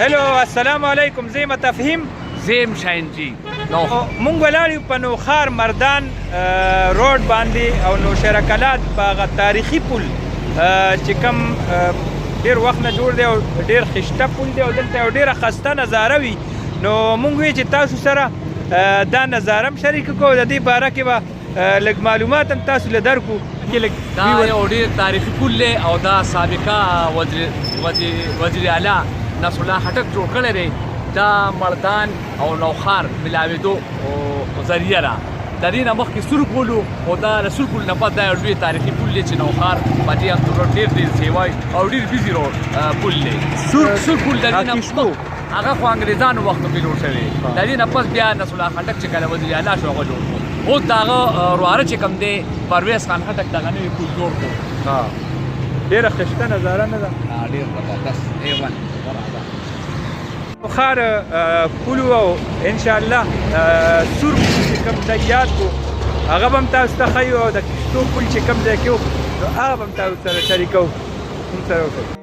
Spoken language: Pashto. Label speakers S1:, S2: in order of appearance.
S1: هلو السلام علیکم زیم تفهیم
S2: زیم شاینجی
S1: مونږ ولاړ یو په نوخار مردان روډ باندې او نوشهره کلات په هغه تاریخي پل چې کوم ډېر وخت نه جوړ دی او ډېر خشته پل دی او دلته یو ډېره خسته نظاره وي نو مونږ وی چې تاسو سره دا نظاره هم شریک کوو د دې باره کې به لږ معلومات هم تاسو له درکو
S2: دا یو ډېر تاریخي پل دی او دا سابقه وزیر اعلی نصر الله خټک جوړ کړی دی دا مردان او نوخار ملاوېدو ذریعه ده د دې نه مخکې سور پل او دا د سور پل نه پس دا یو لوی تاریخي پل دی چې نوخار باندې هم ډېر سیوای او ډېر بیزي پل دی سور پل د دې نه هغه خو انګریزانو وخت کې جوړ شوی د دې نه پس بیا نصر الله خټک چې کله وزیر اعلی شو هغه جوړ کړو اوس د هغه ورواره چې کوم دی پرویز خان خټک دغه نوی پل جوړ کړو
S1: ډېره خشته نظاره نه ده
S2: ډېر زبردست A1
S1: نوخار پل او انشاءالله سور پل چې کوم ځای یاد کو هغه به هم تاسو ته ښیو او د کښتو پل چې کوم ځای کې و نو هغه به هم تاسو سره شریکوو موږ سره وکړئ